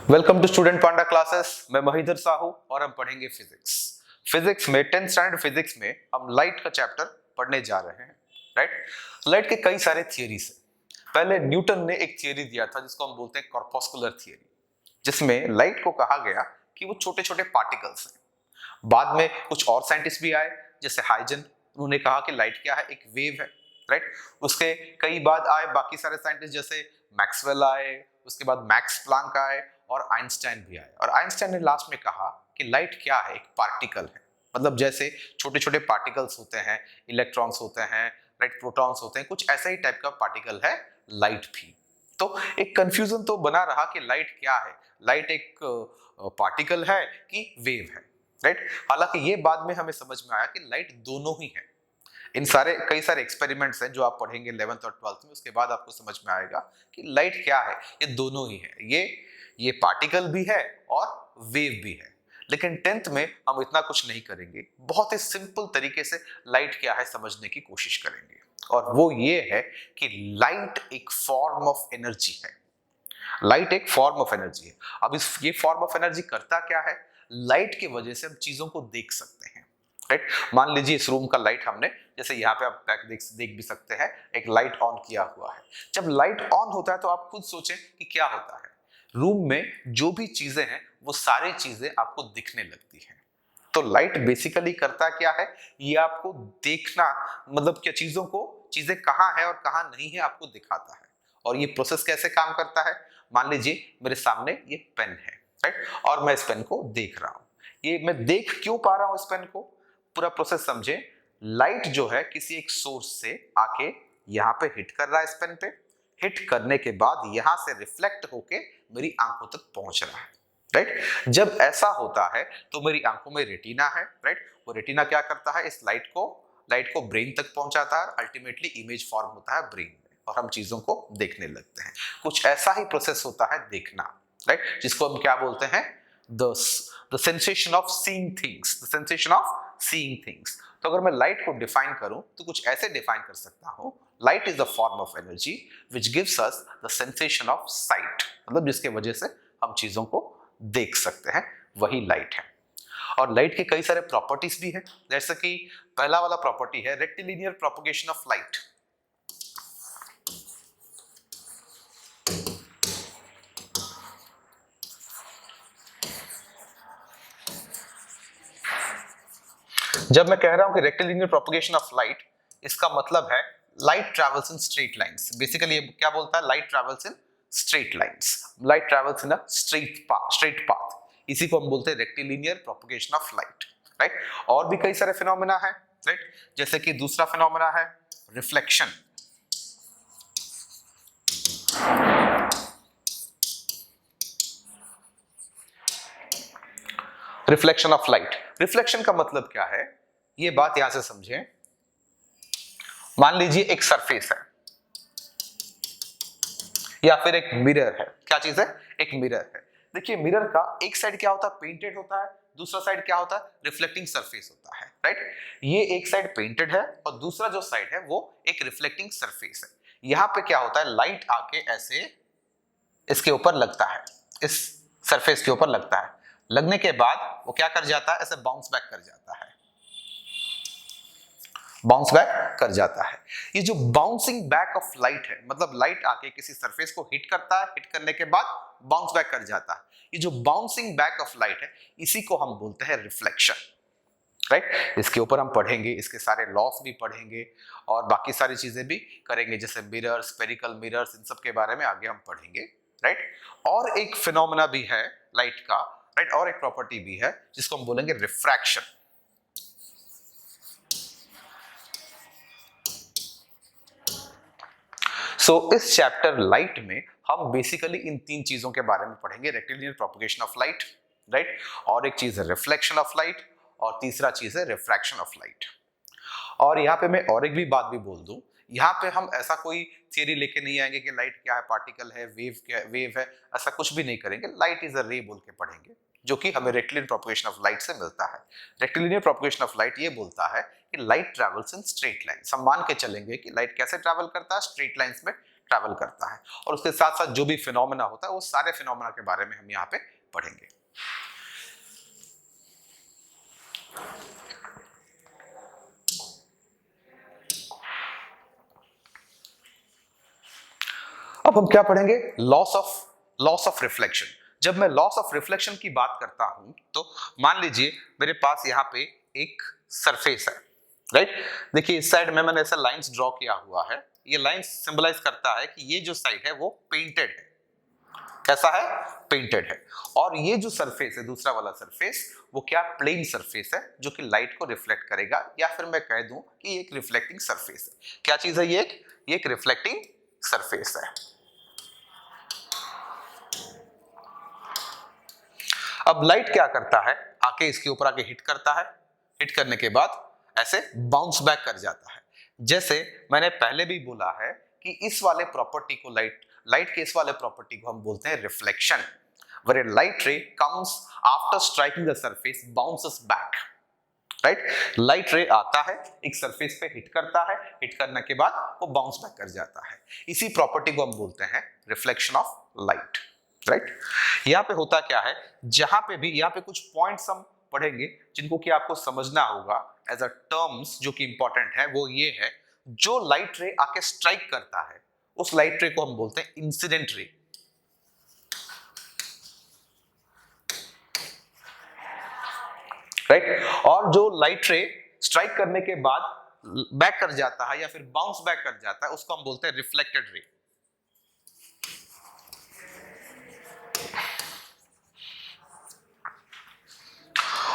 Welcome to student panda classes. मैं महिधर साहू और हम पढ़ेंगे फिजिक्स में 10th स्टैंडर्ड फिजिक्स में हम लाइट का चैप्टर पढ़ने जा रहे हैं। राइट, लाइट के कई सारे थियरीज है। पहले न्यूटन ने एक थियरी दिया था जिसको हम बोलते हैं कॉर्पस्कुलर थियरी, जिसमें लाइट को कहा गया कि वो छोटे छोटे पार्टिकल्स हैं। बाद में कुछ और साइंटिस्ट भी आए जैसे हाइजन, उन्होंने कहा कि लाइट क्या है, एक वेव है। राइट, उसके कई बाद आए बाकी सारे साइंटिस्ट जैसे मैक्सवेल आए, उसके बाद मैक्स प्लांक आए और आइंस्टाइन भी आए। और आइंस्टाइन ने लास्ट में कहा कि लाइट क्या है, एक पार्टिकल है। मतलब जैसे छोटे छोटे पार्टिकल्स होते हैं, इलेक्ट्रॉन्स होते हैं, राइट, प्रोटॉन्स होते हैं, कुछ ऐसा ही टाइप का पार्टिकल है लाइट भी। तो एक कंफ्यूजन तो बना रहा कि लाइट क्या है, लाइट एक पार्टिकल है कि वेव है। राइट, हालांकि ये बाद में हमें समझ में आया कि लाइट दोनों ही है। इन सारे कई सारे एक्सपेरिमेंट्स हैं जो आप पढ़ेंगे 11th और 12th में, उसके बाद आपको समझ में आएगा कि लाइट क्या है। ये दोनों ही है, ये पार्टिकल भी है और वेव भी है। लेकिन 10th में हम इतना कुछ नहीं करेंगे, बहुत ही सिंपल तरीके से लाइट क्या है समझने की कोशिश करेंगे। और वो ये है कि लाइट एक फॉर्म ऑफ एनर्जी है। लाइट एक फॉर्म ऑफ एनर्जी है। अब ये फॉर्म ऑफ एनर्जी करता क्या है? लाइट की वजह से हम चीजों को देख सकते हैं। राइट, मान लीजिए इस रूम का लाइट हमने, जैसे यहाँ पे आप देख भी सकते हैं, एक लाइट ऑन किया हुआ है। जब लाइट ऑन होता है तो आप खुद सोचें कि क्या होता है। रूम में जो भी चीजें हैं वो सारी चीजें आपको दिखने लगती हैं। तो लाइट बेसिकली करता क्या है, ये आपको देखना, मतलब क्या चीजें कहाँ है और कहाँ नहीं है आपको दिखाता है। और ये प्रोसेस कैसे काम करता है? मान लीजिए मेरे सामने ये पेन है, राइट, और मैं इस पेन को देख रहा हूं। ये मैं देख क्यों पा रहा हूं इस पेन को? पूरा प्रोसेस समझे। लाइट जो है किसी एक सोर्स से आके यहाँ पे हिट कर रहा है, इस पेन पे हिट करने के बाद यहां से रिफ्लेक्ट होके मेरी आंखों तक पहुंच रहा है। राइट, जब ऐसा होता है तो मेरी आंखों में रेटिना है। राइट, वो रेटिना क्या करता है, इस लाइट को ब्रेन तक पहुंचाता है और अल्टीमेटली इमेज फॉर्म होता है ब्रेन में और हम चीजों को देखने लगते हैं। कुछ ऐसा ही प्रोसेस होता है देखना, राइट, जिसको हम क्या बोलते हैं, the sensation of seeing things, the sensation of seeing things. तो अगर मैं लाइट को डिफाइन करूं तो कुछ ऐसे डिफाइन कर सकता हूं, light is the form of energy which gives us the sensation of site, मतलब जिसके वजह से हम चीजों को देख सकते हैं, वही लाइट है। और लाइट के कई सारे प्रॉपर्टीज भी हैं, जैसे कि पहला वाला प्रॉपर्टी है रेक्टिलिनियर प्रोपगेशन ऑफ लाइट। जब मैं कह रहा हूं कि रेक्टिलिनियर प्रोपगेशन ऑफ लाइट, इसका मतलब है light travels in straight lines. Basically ये क्या बोलता है, light travels in straight lines, light travels in a straight path. इसी को हम बोलते हैं rectilinear propagation of light. Right, और भी कई सारे फिनोमेना है, राइट, जैसे कि दूसरा फिनोमेना है reflection. Reflection of light, reflection का मतलब क्या है, ये बात यहां से समझें। मान लीजिए एक सरफेस है या फिर एक मिरर है। क्या चीज है? एक मिरर है। देखिए मिरर का एक साइड क्या होता है, पेंटेड होता है, दूसरा साइड क्या होता है, रिफ्लेक्टिंग सरफेस होता है। राइट, ये एक साइड पेंटेड है और दूसरा जो साइड है वो एक रिफ्लेक्टिंग सरफेस है। यहां पे क्या होता है, लाइट आके ऐसे इसके ऊपर लगता है, इस सरफेस के ऊपर लगता है। लगने के बाद वो क्या कर जाता है, ऐसे बाउंस बैक कर जाता है, बाउंस बैक कर जाता है। ये जो बाउंसिंग बैक ऑफ लाइट है, मतलब लाइट आके किसी सरफेस को हिट करता है, हिट करने के बाद बाउंस बैक कर जाता है। ये जो बाउंसिंग बैक ऑफ लाइट है, इसी को हम बोलते हैं रिफ्लेक्शन। राइट, इसके ऊपर हम पढ़ेंगे, इसके सारे लॉस भी पढ़ेंगे और बाकी सारी चीजें भी करेंगे, जैसे मिरर्स, स्फेरिकल मिरर्स, इन सब के बारे में आगे हम पढ़ेंगे। राइट, और एक फिनोमेना भी है लाइट का, राइट, और एक प्रॉपर्टी भी है जिसको हम बोलेंगे रिफ्रैक्शन। इस चैप्टर लाइट में हम बेसिकली इन तीन चीजों के बारे में पढ़ेंगे, rectilinear propagation of light, right, और एक चीज है रिफ्लेक्शन ऑफ लाइट, और तीसरा चीज है रिफ्रैक्शन ऑफ लाइट। और यहाँ पे मैं और एक भी बात भी बोल दूं, यहाँ पे हम ऐसा कोई थियरी लेके नहीं आएंगे कि लाइट क्या है, पार्टिकल है, वेव है, ऐसा कुछ भी नहीं करेंगे। लाइट इज अ रे बोल के पढ़ेंगे, जो कि हमें रेक्टिलिनियर प्रोपगेशन ऑफ लाइट से मिलता है। रेक्टिलिनियर प्रोपगेशन ऑफ लाइट ये बोलता है कि light travels in straight lines. हम मान के चलेंगे कि लाइट कैसे ट्रैवल करता है, स्ट्रेट लाइंस में ट्रैवल करता है, और उसके साथ साथ जो भी फिनोमेना होता है वो सारे फिनोमेना के बारे में हम यहाँ पे पढ़ेंगे। अब हम क्या पढ़ेंगे? Loss of reflection. जब मैं लॉस ऑफ रिफ्लेक्शन की बात करता हूं तो मान लीजिए मेरे पास यहाँ पे एक सरफेस है, राइट। देखिए इस साइड में मैंने ऐसा लाइंस ड्रॉ किया हुआ है, ये लाइंस सिंबलाइज करता है कि ये जो साइड है वो पेंटेड है। कैसा है? पेंटेड है। और ये जो सरफेस है, दूसरा वाला सरफेस, वो क्या? प्लेन सरफेस है, जो कि लाइट को रिफ्लेक्ट करेगा, या फिर मैं कह दूं कि ये एक रिफ्लेक्टिंग सरफेस है। क्या चीज है ये? एक रिफ्लेक्टिंग सरफेस है। अब लाइट क्या करता है? आके इसके ऊपर आके हिट करता है, हिट करने के बाद ऐसे बाउंस बैक कर जाता है। जैसे मैंने पहले भी बोला है कि इस वाले प्रॉपर्टी को लाइट के इस वाले प्रॉपर्टी को हम बोलते हैं reflection, where a light ray comes after striking the surface bounces back, right. Light रे आता है, एक सरफेस पे हिट करता है, हिट करने के बाद वो बाउंस बैक कर जाता है। इसी प्रॉपर्टी को हम बोलते हैं रिफ्लेक्शन ऑफ लाइट, राइट। यहाँ पे होता क्या है, जहां पे भी यहाँ पे कुछ पॉइंट्स हम पढ़ेंगे जिनको कि आपको समझना होगा एज अ टर्म्स, जो कि इंपॉर्टेंट है। वो ये है, जो लाइट रे आके स्ट्राइक करता है उस लाइट रे को हम बोलते हैं इंसिडेंट रे, राइट। और जो लाइट रे स्ट्राइक करने के बाद बैक कर जाता है या फिर बाउंस बैक कर जाता है उसको हम बोलते हैं रिफ्लेक्टेड रे।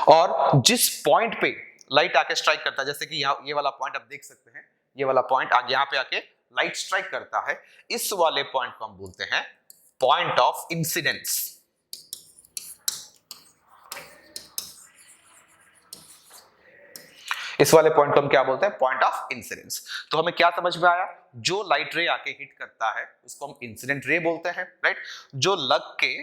और जिस पॉइंट पे लाइट आके स्ट्राइक करता है, जैसे कि यहाँ ये वाला पॉइंट आप देख सकते हैं, ये वाला पॉइंट आगे यहाँ पे आके लाइट स्ट्राइक करता है, इस वाले पॉइंट को हम बोलते हैं पॉइंट ऑफ इंसिडेंस। इस वाले पॉइंट को हम क्या बोलते हैं? Point of incidence. तो हमें क्या समझ में आया? जो लाइट रे आके हिट करता है उसको हम इंसिडेंट रे बोलते हैं, राइट। जो लग के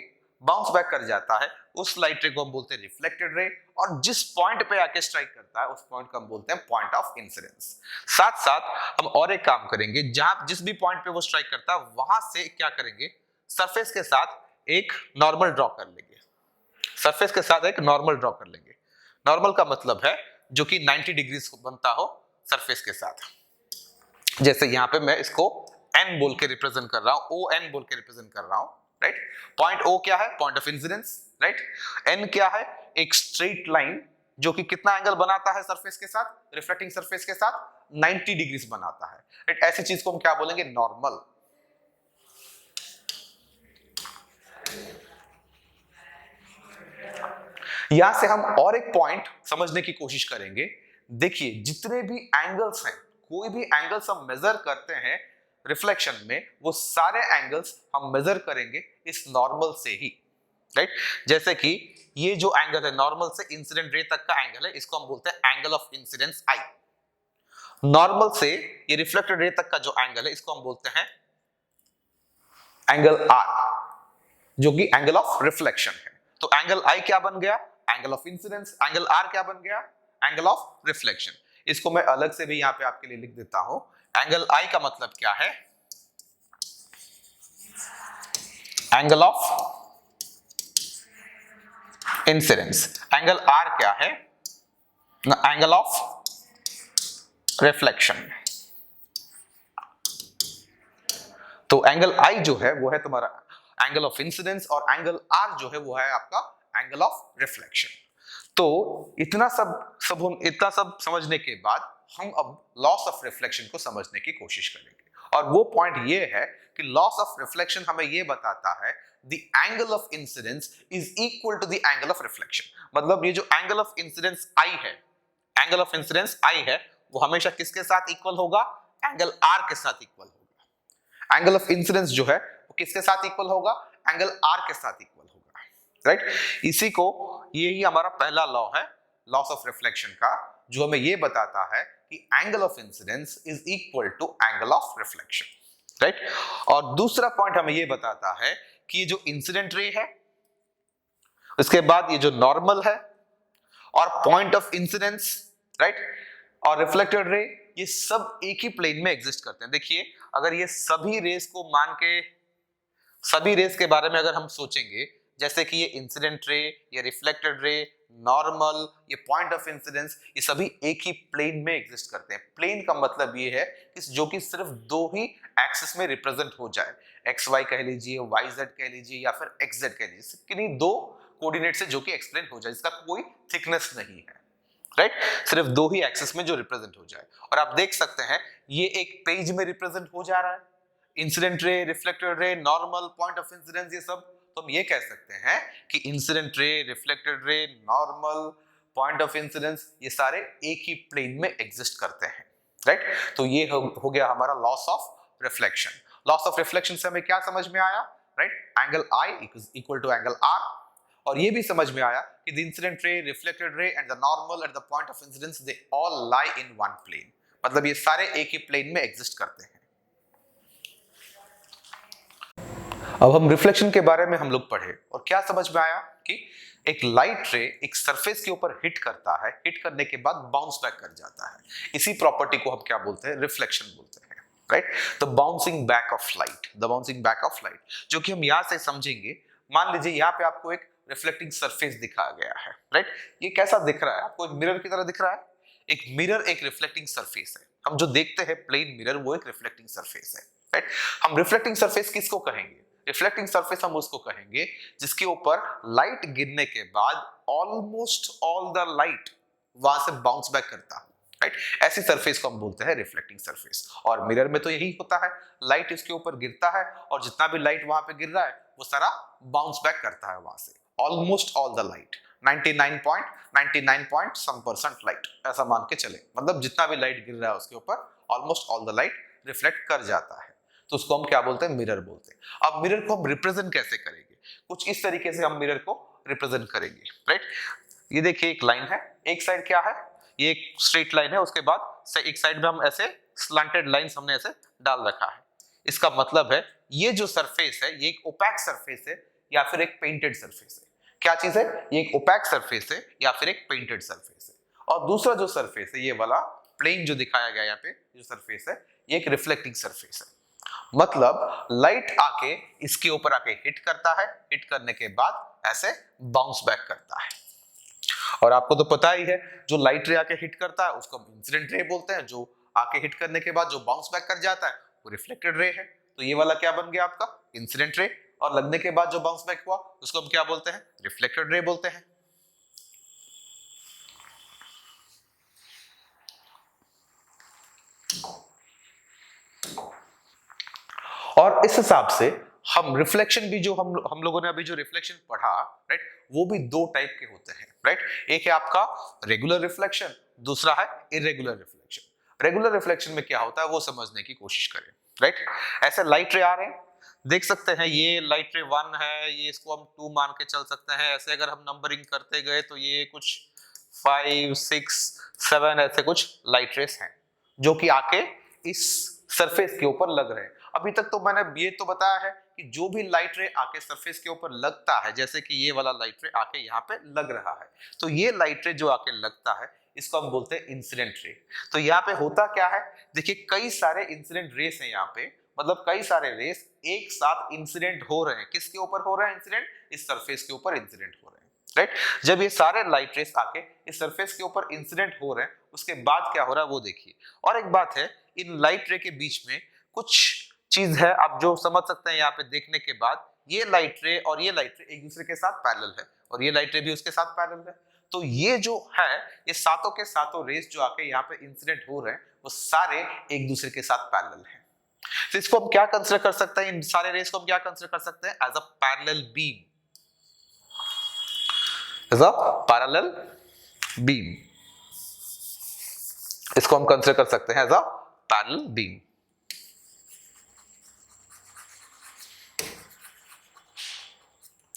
बाउंस बैक कर जाता है उस लाइट रे को हम बोलते हैं रिफ्लेक्टेड रे, और जिस पॉइंट पे आके स्ट्राइक करता है उस पॉइंट को हम बोलते हैं पॉइंट ऑफ इंसिडेंस। साथ साथ हम और एक काम करेंगे, जहां जिस भी पॉइंट पे वो स्ट्राइक करता है वहां से क्या करेंगे, सरफेस के साथ एक नॉर्मल ड्रॉ कर लेंगे। सरफेस के साथ एक नॉर्मल ड्रॉ कर लेंगे। नॉर्मल का मतलब है जो कि 90 डिग्री बनता हो सरफेस के साथ। जैसे यहां पे मैं इसको n बोल के रिप्रेजेंट कर रहा हूं, ON बोल के रिप्रेजेंट कर रहा हूं, राइट। पॉइंट O क्या है? Point of incidence, right. N क्या है? एक स्ट्रेट लाइन जो कि कितना एंगल बनाता है सरफेस के साथ, रिफ्लेक्टिंग सरफेस के साथ? 90 डिग्री बनाता है, राइट। ऐसी चीज को हम क्या बोलेंगे? नॉर्मल। यहां से हम और एक पॉइंट समझने की कोशिश करेंगे। देखिए जितने भी एंगल्स हैं, कोई भी एंगल्स हम मेजर करते हैं रिफ्लेक्शन में, वो सारे एंगल्स हम मेजर करेंगे इस नॉर्मल से ही, राइट। जैसे कि ये जो एंगल है नॉर्मल से इंसिडेंट रे तक का एंगल है, इसको हम बोलते हैं angle of incidence I। Normal से ये रिफ्लेक्टेड रे तक का जो एंगल है इसको हम बोलते हैं एंगल R, जो कि एंगल ऑफ रिफ्लेक्शन है। तो एंगल I क्या बन गया? Angle of incidence. Angle R क्या बन गया? Angle of reflection. इसको मैं अलग से भी यहां पे आपके लिए लिख देता हूं। एंगल I का मतलब क्या है? Angle of incidence. Angle R क्या है? Angle of reflection. तो एंगल I जो है वो है तुम्हारा एंगल ऑफ इंसिडेंस, और एंगल R जो है वो है आपका एंगल ऑफ रिफ्लेक्शन। तो इतना सब समझने के बाद हम अब लॉस ऑफ रिफ्लेक्शन को समझने की कोशिश करेंगे। और वो पॉइंट ये है कि लॉस ऑफ रिफ्लेक्शन हमें ये बताता है the angle of incidence is equal to the angle of reflection. मतलब ये जो एंगल ऑफ इंसिडेंस I है, एंगल ऑफ इंसिडेंस I है, वो हमेशा किसके साथ इक्वल होगा? एंगल R के साथ इक्वल होगा। एंगल ऑफ इंसिडेंस जो है वो किसके साथ इक्वल होगा? एंगल R के साथ इक्वल होगा, राइट। इसी को, यही हमारा पहला लॉ है लॉस ऑफ रिफ्लेक्शन का, जो हमें ये बताता है कि angle of incidence is equal to angle of reflection, right. और दूसरा पॉइंट हमें ये बताता है कि ये जो इंसिडेंट रे है, उसके बाद ये जो नॉर्मल है और पॉइंट ऑफ इंसिडेंस, राइट, और रिफ्लेक्टेड रे, ये सब एक ही प्लेन में एग्जिस्ट करते हैं। देखिए अगर ये सभी रेस को मान के, सभी रेस के बारे में अगर हम सोचेंगे, जैसे कि ये इंसिडेंट रे, ये रिफ्लेक्टेड रे, नॉर्मल, ये पॉइंट ऑफ इंसिडेंस, ये सभी एक ही प्लेन में एग्जिस्ट करते हैं। प्लेन का मतलब ये है कि जो कि सिर्फ दो ही एक्सिस में रिप्रेजेंट हो जाए, एक्स वाई कह लीजिए, वाई जेड कह लीजिए, या फिर एक्स जेड कह लीजिए, किन्हीं दो कोऑर्डिनेट से जो कि एक्सप्लेन हो जाए, इसका कोई थिकनेस नहीं है, राइट, सिर्फ दो ही एक्सिस में जो रिप्रेजेंट हो जाए। और आप देख सकते हैं ये एक पेज में रिप्रेजेंट हो जा रहा है, इंसिडेंट रे, रिफ्लेक्टेड रे, नॉर्मल, पॉइंट ऑफ इंसिडेंस, ये सब। तो हम ये कह सकते हैं कि इंसिडेंट रे, रिफ्लेक्टेड रे, नॉर्मल, पॉइंट ऑफ इंसिडेंस, ये सारे एक ही प्लेन में एग्जिस्ट करते हैं, राइट। तो ये हो गया हमारा laws of reflection. Laws of reflection से हमें क्या समझ में आया, right, angle I equal to angle R. और ये भी समझ में आया कि the incident ray, reflected ray and the normal at the point of incidence, they all lie in one plane. मतलब ये सारे एक ही प्लेन में एग्जिस्ट करते हैं। अब हम रिफ्लेक्शन के बारे में हम लोग पढ़े और क्या समझ में आया कि एक लाइट रे एक सरफेस के ऊपर हिट करता है, हिट करने के बाद बाउंस बैक कर जाता है। इसी प्रॉपर्टी को हम क्या बोलते हैं, रिफ्लेक्शन बोलते हैं, right. The bouncing back of light, the bouncing back of light, जो कि हम यहां से समझेंगे। मान लीजिए यहाँ पे आपको एक रिफ्लेक्टिंग सरफेस दिखाया गया है, राइट। ये कैसा दिख रहा है आपको, एक मिरर की तरह दिख रहा है। एक मिरर एक रिफ्लेक्टिंग सरफेस है। हम जो देखते हैं प्लेन मिरर, वो एक रिफ्लेक्टिंग सरफेस है, राइट। हम रिफ्लेक्टिंग सरफेस किसको कहेंगे, रिफ्लेक्टिंग सरफेस हम उसको कहेंगे जिसके ऊपर लाइट गिरने के बाद ऑलमोस्ट ऑल द लाइट वहां से बाउंस बैक करता है, राइट। ऐसी सरफेस को हम बोलते हैं रिफ्लेक्टिंग सरफेस। और मिरर में तो यही होता है, लाइट इसके ऊपर गिरता है और जितना भी लाइट वहां पे गिर रहा है वो सारा बाउंस बैक करता है वहां से, almost all the light, 99.99% light, ऐसा मान के चले। मतलब जितना भी लाइट गिर रहा है उसके ऊपर almost all the light reflect कर जाता है। तो उसको हम क्या बोलते हैं, मिरर बोलते हैं। अब मिरर को हम रिप्रेजेंट कैसे करेंगे, कुछ इस तरीके से हम मिरर को रिप्रेजेंट करेंगे, राइट। ये देखिए एक लाइन है, एक साइड क्या है, ये एक स्ट्रेट लाइन है, उसके बाद एक साइड में हम ऐसे स्लैंटेड लाइंस हमने ऐसे डाल रखा है। इसका मतलब है ये जो सरफेस है ये एक ओपैक सरफेस है या फिर एक पेंटेड सरफेस है। क्या चीज है, ये एक ओपैक सरफेस है या फिर एक पेंटेड सरफेस है। और दूसरा जो सरफेस है, ये वाला प्लेन जो दिखाया गया यहाँ पे जो सरफेस है, ये एक रिफ्लेक्टिंग सरफेस है। मतलब लाइट आके इसके ऊपर आके हिट करता है, हिट करने के बाद ऐसे बाउंस बैक करता है। और आपको तो पता ही है जो लाइट रे आके हिट करता है उसको हम इंसिडेंट रे बोलते हैं, जो आके हिट करने के बाद जो बाउंस बैक कर जाता है वो रिफ्लेक्टेड रे है। तो ये वाला क्या बन गया आपका, इंसिडेंट रे। और लगने के बाद जो बाउंस बैक हुआ उसको हम क्या बोलते हैं, रिफ्लेक्टेड रे बोलते हैं। और इस हिसाब से हम रिफ्लेक्शन भी जो हम लोगों ने अभी जो रिफ्लेक्शन पढ़ा, राइट, वो भी दो टाइप के होते हैं, राइट। एक है आपका रेगुलर रिफ्लेक्शन, दूसरा है इरेगुलर रिफ्लेक्शन। रेगुलर रिफ्लेक्शन में क्या होता है वो समझने की कोशिश करें, राइट। ऐसे लाइट रे आ रहे हैं, देख सकते हैं ये लाइट रे 1 है, ये इसको हम 2 मान के चल सकते हैं। ऐसे अगर हम नंबरिंग करते गए तो ये कुछ 5, 6, 7 ऐसे कुछ लाइट रेस हैं जो कि आके इस सरफेस के ऊपर लग रहे हैं। अभी तक तो मैंने ये तो बताया है कि जो भी लाइट रे आके सरफेस के ऊपर लगता है, जैसे कि ये वाला लाइट रे आके यहाँ पे लग रहा है, तो ये लाइट रे जो आके लगता है इसको हम बोलते हैं इंसिडेंट रे। तो यहाँ पे होता क्या है, देखिए कई सारे इंसिडेंट रेस हैं यहाँ पे, मतलब कई सारे रेस एक साथ इंसिडेंट हो रहे हैं। किसके ऊपर हो रहे हैं इंसिडेंट, इस सरफेस के ऊपर इंसिडेंट हो रहे हैं, राइट। जब ये सारे लाइट रेस आके इस सरफेस के ऊपर इंसिडेंट हो रहे हैं, उसके बाद क्या हो रहा है वो देखिए। और एक बात है, इन लाइट रे के बीच में कुछ चीज है आप जो समझ सकते हैं यहाँ पे देखने के बाद, ये लाइट रे और ये लाइट रे एक दूसरे के साथ पैरेलल है और ये लाइट रे भी उसके साथ पैरेलल है। तो ये जो है, ये सातों के सातों रेस जो आके यहाँ पे इंसिडेंट हो रहे हैं वो सारे एक दूसरे के साथ पैरेलल है। तो इसको हम क्या कंसीडर कर सकते हैं, इन सारे रेस को हम क्या कंसीडर कर सकते हैं, as a parallel beam, as a parallel beam. इसको हम कंसीडर कर सकते हैं as a parallel beam.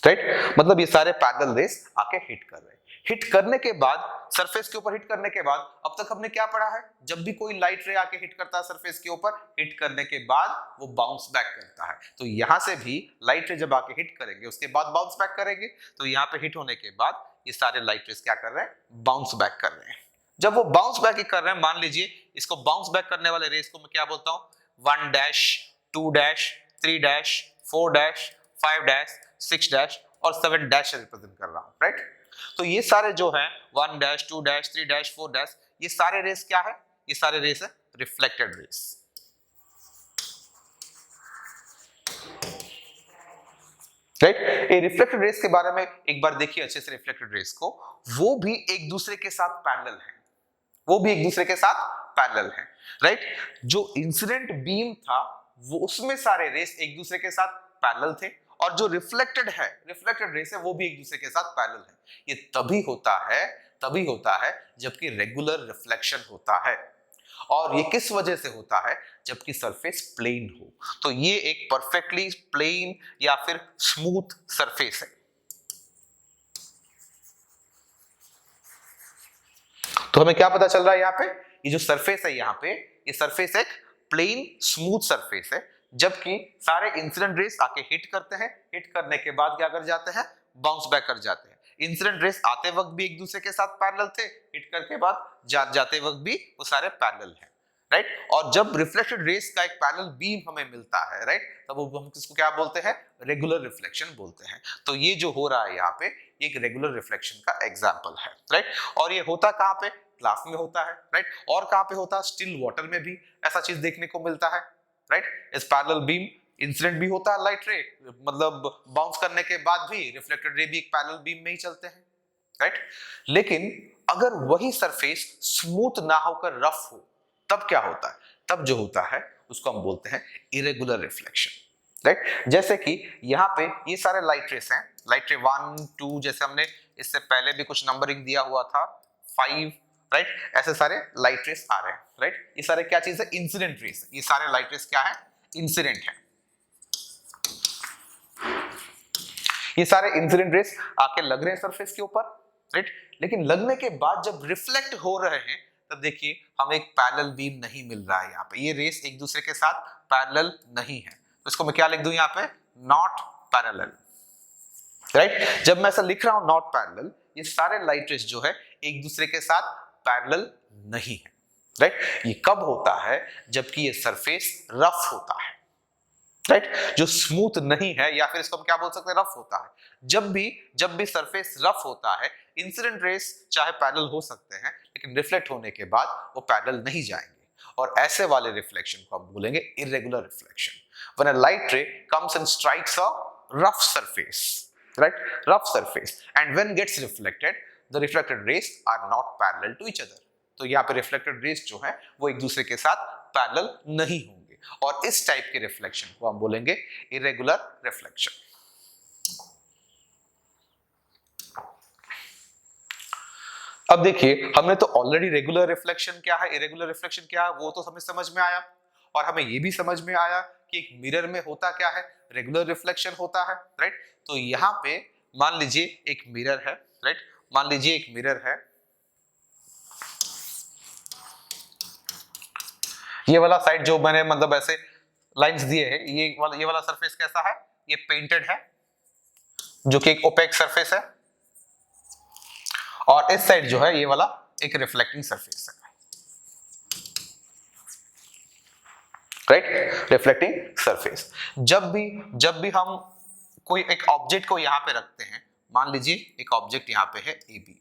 Right, मतलब ये सारे पैरेलल रेस आके हिट कर रहे हैं। हिट करने के बाद, सरफेस के ऊपर हिट करने के बाद, अब तक हमने क्या पढ़ा है, जब भी कोई लाइट रे आके हिट करता है सरफेस के ऊपर, हिट करने के बाद वो बाउंस बैक करता है। तो यहां से भी लाइट रे जब आके हिट करेंगे उसके बाद बाउंस बैक करेंगे। तो यहाँ पे हिट होने के बाद ये सारे लाइट रेस क्या कर रहे हैं, बाउंस बैक कर रहे हैं। जब वो बाउंस बैक ही कर रहे हैं, मान लीजिए इसको बाउंस बैक करने वाले रेस को मैं क्या बोलता हूं, 1 dash, 2 dash, 3 dash, 4 dash, 5 dash, 6 dash और 7 डैश रिप्रेजेंट कर रहा हूं, राइट। तो ये सारे जो हैं 1 डैश, 2 डैश, 3 डैश, 4 डैश, ये सारे रेस क्या है, ये सारे रेस है रिफ्लेक्टेड रेस, राइट। ये रिफ्लेक्टेड रेस के बारे में एक बार देखिए अच्छे से, रिफ्लेक्टेड रेस को, वो भी एक दूसरे के साथ पैरेलल है, वो भी एक दूसरे के साथ पैरेलल है, राइट। जो इंसिडेंट बीम था वो उसमें सारे रेस एक दूसरे के साथ पैरेलल थे, और जो रिफ्लेक्टेड है, रिफ्लेक्टेड रेस है, वो भी एक दूसरे के साथ पैरेलल है। ये तभी होता है जबकि रेगुलर रिफ्लेक्शन होता है, और ये किस वजह से होता है, जबकि सरफेस प्लेन हो। तो ये एक परफेक्टली प्लेन या फिर स्मूथ सरफेस है। तो हमें क्या पता चल रहा है यहाँ पे, ये जो सरफेस है यहाँ पे, ये सरफेस एक प्लेन स्मूथ सरफेस है, जबकि सारे इंसिडेंट रेस आके हिट करते हैं, हिट करने के बाद क्या कर जाते हैं, बाउंस बैक कर जाते हैं। इंसिडेंट रेस आते वक्त भी एक दूसरे के साथ पैरेलल थे, हिट करके बाद जाते वक्त भी वो सारे पैरेलल हैं, राइट। और जब रिफ्लेक्टेड रेस का एक पैरेलल बीम हमें मिलता है, राइट, तब हम किसको क्या बोलते हैं, रेगुलर रिफ्लेक्शन बोलते हैं। तो ये जो हो रहा है यहाँ पे, ये एक रेगुलर रिफ्लेक्शन का एग्जांपल है, राइट। और ये होता कहाँ पे, ग्लास में होता है, राइट। और कहाँ पे होता है, स्टिल वाटर में भी ऐसा चीज देखने को मिलता है, राइट। इस पैरेलल बीम इंसिडेंट भी होता है, लाइट रे मतलब बाउंस करने के बाद भी रिफ्लेक्टेड रे भी एक पैरेलल बीम में ही चलते हैं, राइट। लेकिन अगर वही सरफेस स्मूथ ना होकर रफ हो, तब क्या होता है, तब जो होता है उसको हम बोलते हैं इरेगुलर रिफ्लेक्शन, राइट। जैसे कि यहाँ पे ये सारे लाइट रेस हैं, लाइट रे 1 2, जैसे हमने इससे पहले भी कुछ नंबरिंग दिया हुआ था 5, राइट। ऐसे सारे लाइट रेस आ रहे हैं, राइट। ये सारे क्या चीज है, इंसिडेंट रेस। ये सारे लाइट रेस क्या है, इंसिडेंट है। ये सारे इंसिडेंट रेस आके लग रहे हैं सरफेस के ऊपर, राइट। लेकिन लगने के बाद जब रिफ्लेक्ट हो रहे हैं, तब देखिए हमें एक पैरेलल बीम नहीं मिल रहा है यहाँ पे, ये रेस एक दूसरे के साथ पैरेलल नहीं है। तो इसको मैं क्या लिख दूं यहाँ पे, नॉट पैरेलल, राइट। जब मैं ऐसा लिख रहा हूं नॉट पैरेलल, ये सारे लाइट रेस जो है एक दूसरे के साथ पैरेलल नहीं है, राइट। ये कब होता है, जबकि ये सरफेस रफ होता है, राइट, जो स्मूथ नहीं है, या फिर इसको हम क्या बोल सकते हैं, रफ होता है। जब भी सरफेस रफ होता है, इंसिडेंट रेस चाहे पैरेलल हो सकते हैं, लेकिन रिफ्लेक्ट होने के बाद वो पैरेलल नहीं जाएंगे, और ऐसे वाले रिफ्लेक्शन को हम बोलेंगे irregular reflection. When a light रे comes and strikes a rough surface, right, rough surface, and when gets reflected, the reflected rays are not parallel to each other. तो यहाँ पे reflected rays जो है वो एक दूसरे के साथ पैरेलल नहीं होंगे, और इस टाइप के रिफ्लेक्शन को हम बोलेंगे irregular reflection। अब देखिए, हमने तो ऑलरेडी रेगुलर रिफ्लेक्शन क्या है, इरेगुलर रिफ्लेक्शन क्या है, वो तो हमें समझ में आया, और हमें ये भी समझ में आया कि एक मिरर में होता क्या है, रेगुलर रिफ्लेक्शन होता है, राइट। तो यहाँ पे मान लीजिए एक मिरर है, राइट, मान लीजिए एक मिरर है, ये वाला साइड जो मैंने मतलब ऐसे लाइंस दिए हैं, ये वाला सरफेस कैसा है, ये पेंटेड है, जो कि एक ओपेक सरफेस है, और इस साइड जो है ये वाला एक रिफ्लेक्टिंग सरफेस है, राइट, रिफ्लेक्टिंग सरफेस। जब भी हम कोई एक ऑब्जेक्ट को यहां पे रखते हैं, मान लीजिए एक ऑब्जेक्ट यहां पे है ए बी,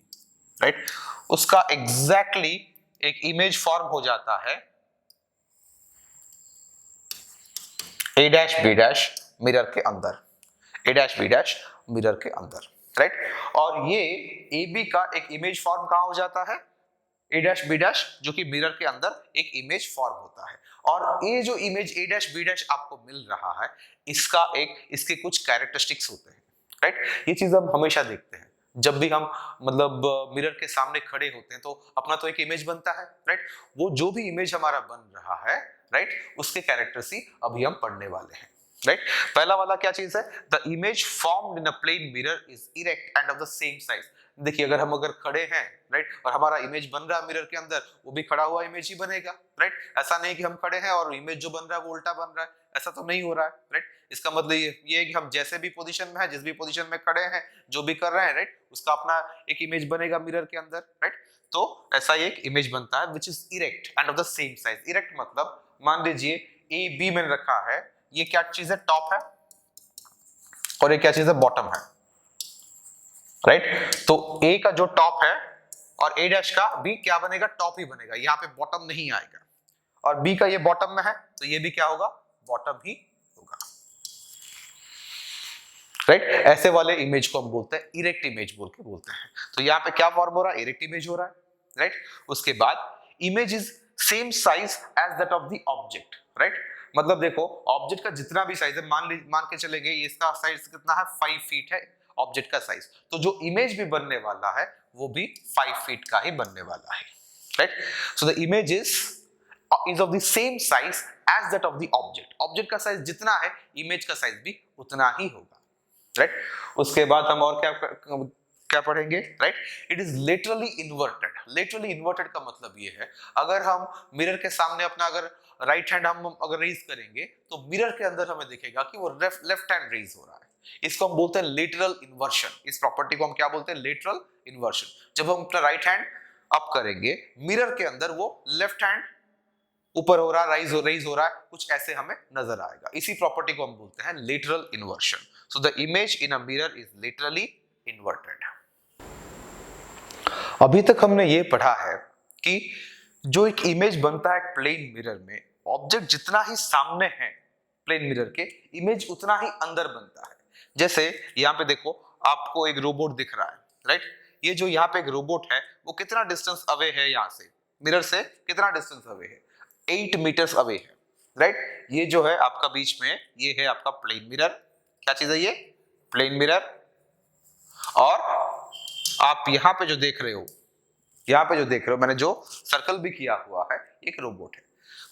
राइट, उसका एग्जैक्टली एक इमेज फॉर्म हो जाता है ए डैश बी डैश मिरर के अंदर, ए डैश बी डैश मिरर के अंदर, राइट। और ये ए बी का एक इमेज फॉर्म कहां हो जाता है, ए डैश बी डैश, जो कि मिरर के अंदर एक इमेज फॉर्म होता है। और ये जो image A dash B dash आपको मिल रहा है, इसके कुछ कैरेक्टरिस्टिक्स होते हैं, राइट। ये चीज हम हमेशा देखते हैं जब भी हम मतलब मिरर के सामने खड़े होते हैं, तो अपना तो एक इमेज बनता है, राइट। वो जो भी इमेज हमारा बन रहा है, राइट, उसके कैरेक्टर्स ही अभी हम पढ़ने वाले हैं, राइट। पहला वाला क्या चीज है, the image formed in a plane mirror is erect and of the same size. देखिए अगर खड़े हैं, राइट, और हमारा इमेज बन रहा है मिरर के अंदर, वो भी खड़ा हुआ इमेज ही बनेगा, राइट। ऐसा नहीं कि हम खड़े हैं और इमेज जो बन रहा है वो उल्टा बन रहा है, ऐसा तो नहीं हो रहा है, राइट। इसका मतलब ये है कि हम जैसे भी पोजीशन में है, जिस भी पोजीशन में खड़े हैं, जो भी कर रहे हैं, राइट, उसका अपना एक इमेज बनेगा मिरर के अंदर, राइट। तो ऐसा एक इमेज बनता है which is erect and of the same size. Erect मतलब मान लीजिए ए बी मैंने रखा है, ये क्या चीज है, टॉप है, और ये क्या चीज है, बॉटम है, राइट। तो ए का जो टॉप है और ए डैश का भी क्या बनेगा, टॉप ही बनेगा, यहाँ पे बॉटम नहीं आएगा। और बी का ये बॉटम में है तो ये भी क्या होगा, बॉटम ही होगा, राइट। ऐसे वाले इमेज को हम बोलते हैं इरेक्ट इमेज बोल के बोलते हैं। तो यहाँ पे क्या फॉर्म हो रहा है, इरेक्ट इमेज हो रहा है, राइट। उसके बाद image is same size as that of the object, right. मतलब देखो ऑब्जेक्ट का जितना भी साइज है, मान के चलेंगे इसका साइज कितना है, 5 फीट है ऑब्जेक्ट का साइज, तो जो इमेज भी बनने वाला है वो भी 5 फीट का ही बनने वाला है, right. So the image is of the same size as that of the object। Object का साइज जितना है इमेज का साइज भी उतना ही होगा, राइट। उसके बाद हम और क्या पढ़ेंगे, right. It is laterally inverted. Laterally inverted का मतलब ये है, अगर हम मिरर के सामने अपना अगर राइट हैंड हम अगर रेज करेंगे तो मिरर के अंदर हमें दिखेगा कि वो लेफ्ट हैंड रेज हो रहा है। इसको हम बोलते हैं लेटरल इन्वर्शन। इस प्रॉपर्टी को हम क्या बोलते हैं, लेटरल इन्वर्शन। जब हम अपना राइट हैंड अप करेंगे मिरर के अंदर वो लेफ्ट हैंड ऊपर हो रहा है, राइज हो रहा है, कुछ ऐसे हमें नजर आएगा। इसी प्रॉपर्टी को हम बोलते हैं lateral inversion. So the image in a mirror is laterally inverted. अभी तक हमने ये पढ़ा है कि जो एक इमेज बनता है एक प्लेन मिरर में, ऑब्जेक्ट जितना ही सामने है प्लेन मिरर के, इमेज उतना ही अंदर बनता है। जैसे यहाँ पे देखो आपको एक रोबोट दिख रहा है, राइट। ये जो यहाँ पे एक रोबोट है वो कितना डिस्टेंस अवे है, यहाँ से मिरर से कितना डिस्टेंस अवे है, 8 मीटर्स अवे है, राइट। ये जो है आपका बीच में ये है आपका प्लेन मिरर। क्या चीज है ये, प्लेन मिरर। और आप यहाँ पे जो देख रहे हो, यहाँ पे जो देख रहे हो मैंने जो सर्कल भी किया हुआ है, एक रोबोट है,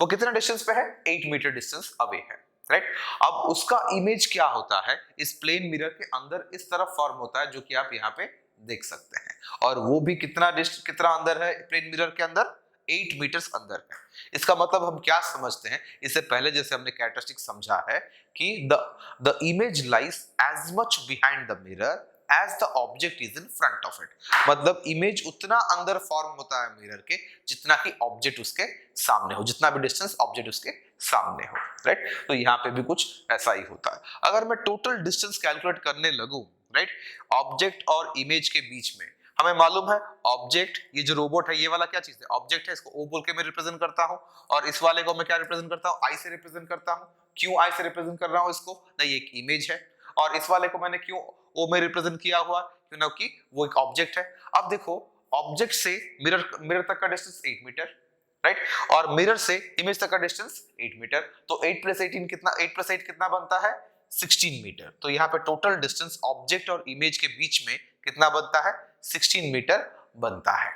वो कितना डिस्टेंस पे है, 8 मीटर डिस्टेंस अवे है, राइट। अब उसका इमेज क्या होता है, इस प्लेन मिरर के अंदर इस तरफ फॉर्म होता है, जो कि आप यहाँ पे देख सकते हैं। और वो भी कितना अंदर है प्लेन मिरर के अंदर, 8 मीटर्स अंदर है। इसका मतलब हम क्या समझते हैं, इससे पहले जैसे हमने कैरेक्टरिस्टिक समझा है कि the image lies as much behind the mirror as the object is in front of it. मतलब इमेज उतना अंदर फॉर्म होता है मिरर के जितना कि ऑब्जेक्ट उसके सामने हो, जितना भी डिस्टेंस ऑब्जेक्ट उसके सामने हो, राइट। तो यहाँ पे भी कुछ ऐसा ही होता है। अगर मैं टोटल डिस्टेंस कैलकुलेट करने लगूं, राइट, ऑब्जेक्ट और इमेज के बीच में, हमें मालूम है ऑब्जेक्ट, ये जो रोबोट है ये वाला क्या चीज है, ऑब्जेक्ट है, इसको ओ बोल के मैं रिप्रेजेंट करता हूं, और इस वाले को मैं क्या रिप्रेजेंट करता हूं, आई से रिप्रेजेंट करता हूं। क्यों आई से रिप्रेजेंट कर रहा हूं इसको, नहीं एक इमेज है, और इस वाले को मैंने क्यों ओ में रिप्रेजेंट किया हुआ, क्योंकि वो एक ऑब्जेक्ट है। अब देखो ऑब्जेक्ट से मिरर तक का डिस्टेंस 8 मीटर, राइट, और मिरर से इमेज तक का डिस्टेंस 8 मीटर, तो 8 + 18 कितना, 8 + 8 कितना बनता है, 16 मीटर। तो यहाँ पे टोटल डिस्टेंस ऑब्जेक्ट और इमेज के बीच में कितना बनता है, 16 मीटर बनता है।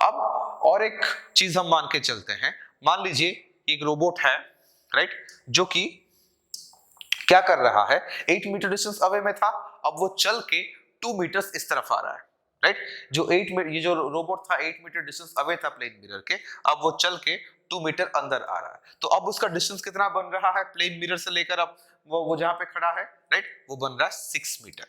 अब और एक चीज हम मान के चलते हैं, मान लीजिए एक रोबोट है, राइट, जो कि क्या कर रहा है, 8 मीटर डिस्टेंस अवे में था, अब वो चल के 2 मीटर्स इस तरफ आ रहा है, राइट। ये जो रोबोट था 8 मीटर डिस्टेंस अवे था प्लेन मिरर के, अब वो चल के 2 मीटर अंदर आ रहा है। तो अब उसका डिस्टेंस कितना बन रहा है प्लेन मिरर से लेकर अब वो जहां पे खड़ा है, राइट, वो बन रहा है 6 मीटर,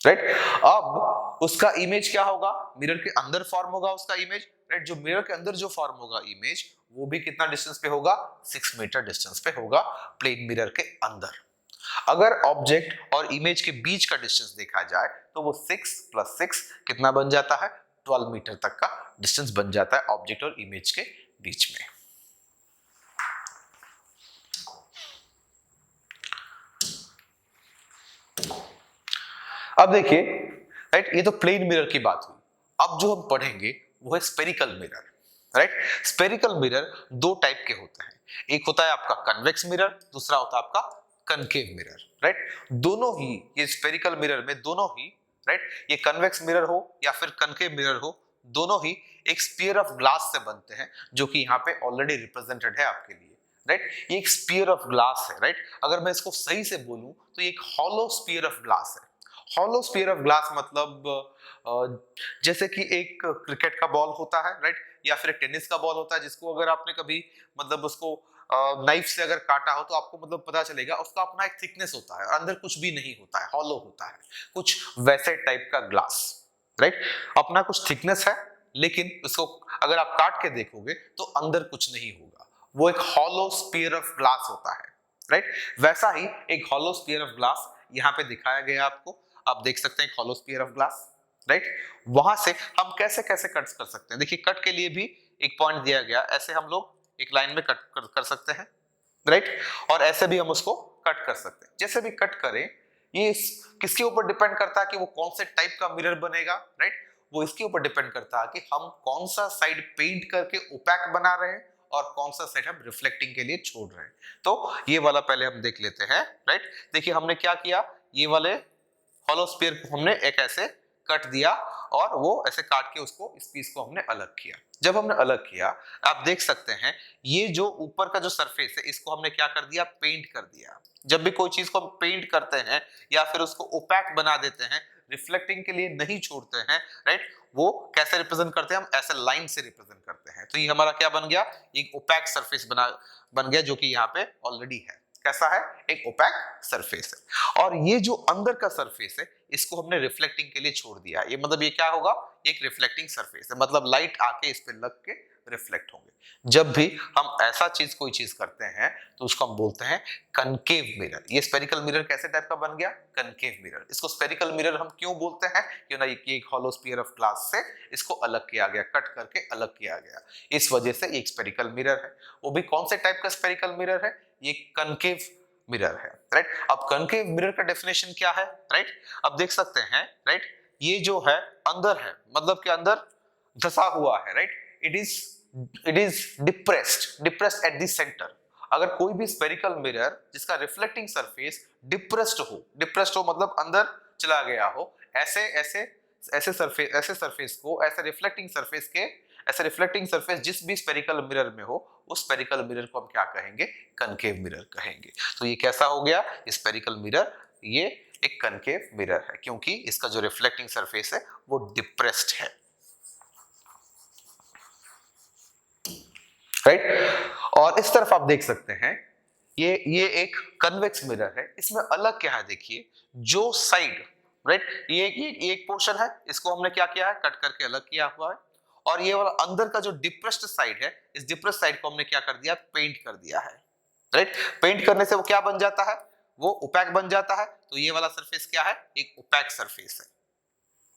राइट। अब उसका इमेज क्या होगा, मिरर के अंदर फॉर्म होगा उसका इमेज, राइट। जो मिरर के अंदर जो फॉर्म होगा इमेज, वो भी कितना डिस्टेंस पे होगा, 6 मीटर डिस्टेंस पे होगा प्लेन मिरर के अंदर। अगर ऑब्जेक्ट और इमेज के बीच का डिस्टेंस देखा जाए तो वो 6 + 6 कितना बन जाता है, 12 मीटर तक का डिस्टेंस बन जाता है ऑब्जेक्ट और इमेज के बीच में। अब देखिए, राइट, ये तो प्लेन मिरर की बात हुई। अब जो हम पढ़ेंगे वो है spherical mirror, right. Spherical mirror दो टाइप के होते हैं, एक होता है आपका कन्वेक्स मिरर, दूसरा होता है आपका कनकेव मिरर, राइट। दोनों ही ये स्फेरिकल मिरर में दोनों ही, राइट, ये कन्वेक्स मिरर हो या फिर कनकेव मिरर हो, दोनों ही एक स्फीयर ऑफ ग्लास से बनते हैं, जो कि यहाँ पे ऑलरेडी रिप्रेजेंटेड है आपके लिए, राइट। ये एक स्फीयर ऑफ ग्लास है, राइट। अगर मैं इसको सही से बोलूं तो ये एक हॉलो स्फीयर ऑफ ग्लास है। हॉलो स्फीयर ऑफ ग्लास मतलब जैसे कि एक क्रिकेट का बॉल होता है, राइट, या फिर एक टेनिस का बॉल होता है, जिसको अगर आपने कभी मतलब उसको नाइफ से अगर काटा हो तो आपको मतलब पता चलेगा उसका अपना एक थिकनेस होता है, अंदर कुछ भी नहीं होता है, हॉलो होता है, कुछ वैसे टाइप का ग्लास, राइट। अपना कुछ थिकनेस है लेकिन उसको अगर आप काट के देखोगे तो अंदर कुछ नहीं होगा, वो एक हॉलो स्फीयर ऑफ ग्लास होता है, राइट। वैसा ही एक हॉलो स्फीयर ऑफ ग्लास यहाँ पे दिखाया गया आपको, आप देख सकते हैं एक hollow sphere of glass, right. वहां से हम कैसे कैसे कट कर सकते हैं, देखिए कट के लिए भी एक पॉइंट दिया गया, ऐसे हम लोग एक लाइन में कट कर सकते हैं, राइट, और ऐसे भी हम उसको कट कर सकते हैं। जैसे भी कट करें, ये किसके ऊपर डिपेंड करता है कि वो कौन से टाइप का मिरर बनेगा, राइट। वो इसके ऊपर डिपेंड करता है कि हम कौन सा साइड पेंट करके ओपैक बना रहे हैं और कौन सा साइड हम रिफ्लेक्टिंग के लिए छोड़ रहे हैं। तो ये वाला पहले हम देख लेते हैं, राइट। देखिए हमने क्या किया, ये वाले हॉलो स्फीयर को हमने एक ऐसे कट दिया और वो ऐसे काट के उसको, इस पीस को हमने अलग किया। जब हमने अलग किया, आप देख सकते हैं ये जो ऊपर का जो सरफेस है इसको हमने क्या कर दिया, पेंट कर दिया। जब भी कोई चीज को हम पेंट करते हैं या फिर उसको ओपैक बना देते हैं, रिफ्लेक्टिंग के लिए नहीं छोड़ते हैं, राइट, वो कैसे रिप्रेजेंट करते हैं, हम ऐसे लाइन से रिप्रेजेंट करते हैं। तो ये हमारा क्या बन गया, एक ओपैक सरफेस बन गया, जो कि यहाँ पे ऑलरेडी है। कैसा है, एक ओपैक सरफेस है। और ये जो अंदर का सरफेस है इसको हमने रिफ्लेक्टिंग के लिए छोड़ दिया। ये मतलब ये क्या होगा, एक रिफ्लेक्टिंग सरफेस है, मतलब लाइट आके इस पे लग के रिफ्लेक्ट होंगे। जब भी हम ऐसा चीज कोई चीज करते हैं तो उसको हम बोलते हैं कनकेव मिरर। ये स्फेरिकल मिरर कैसे टाइप का बन गया, कनकेव मिरर। इसको स्फेरिकल मिरर हम क्यों बोलते हैं, क्यों ना ये एक हॉलो स्फीयर ऑफ ग्लास से इसको अलग किया गया, कट करके अलग किया गया, इस वजह से ये एक स्फेरिकल मिरर है। वो भी कौन से टाइप का स्फेरिकल मिरर है, ये कनकेव मिरर है, राइट। अब कनकेव मिरर का डेफिनेशन क्या है, राइट, अब देख सकते हैं, राइट, ये जो है अंदर है, मतलब कि अंदर धसा हुआ है, right, it is depressed at the centre. अगर कोई भी स्फेरिकल मिरर जिसका रिफ्लेक्टिंग सरफेस डिप्रेस्ड हो मतलब अंदर चला गया हो, ऐसे सरफेस को, ऐसे रिफ्लेक्टिंग सरफेस जिस भी स्फेरिकल मिरर में हो, उस स्फेरिकल मिरर को हम क्या कहेंगे, कनकेव मिरर कहेंगे। तो ये कैसा हो गया, स्फेरिकल मिरर, ये एक कनकेव मिरर है क्योंकि इसका जो रिफ्लेक्टिंग सरफेस है वो डिप्रेस्ड है, राइट। और इस तरफ आप देख सकते हैं ये एक कन्वेक्स मिरर है। इसमें अलग क्या है, देखिए जो साइड, राइट, ये एक पोर्शन है, इसको हमने क्या किया है, कट करके अलग किया हुआ है। और ये वाला अंदर का जो डिप्रेस्ड साइड है, इस डिप्रेस्ड साइड को हमने क्या कर दिया, पेंट कर दिया है, राइट। पेंट करने से वो क्या बन जाता है, वो ओपैक बन जाता है। तो ये वाला सरफेस क्या है, एक ओपैक सरफेस है,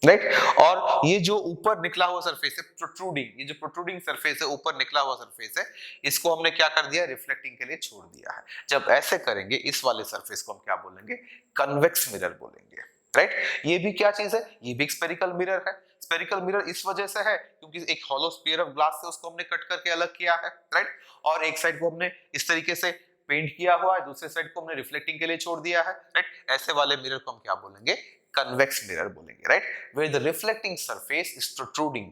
राइट। और ये जो ऊपर निकला हुआ सरफेस है, प्रोट्रूडिंग, ये जो प्रोट्रूडिंग सरफेस है, ऊपर निकला हुआ सरफेस है, इसको हमने क्या कर दिया, रिफ्लेक्टिंग के लिए छोड़ दिया है। जब ऐसे करेंगे, इस वाले सरफेस को हम क्या बोलेंगे, कन्वेक्स मिरर बोलेंगे, राइट। ये भी क्या चीज है, ये भी स्फेरिकल मिरर है। स्फेरिकल मिरर इस वजह से है क्योंकि एक हॉलो स्फीयर ऑफ ग्लास से उसको हमने कट करके अलग किया है, राइट। और एक साइड को हमने इस तरीके से पेंट किया हुआ है, दूसरे साइड को हमने रिफ्लेक्टिंग के लिए छोड़ दिया है, राइट। ऐसे वाले मिरर को हम क्या बोलेंगे, कन्वेक्स मिरर बोलेंगे, right, where the reflecting surface is protruding,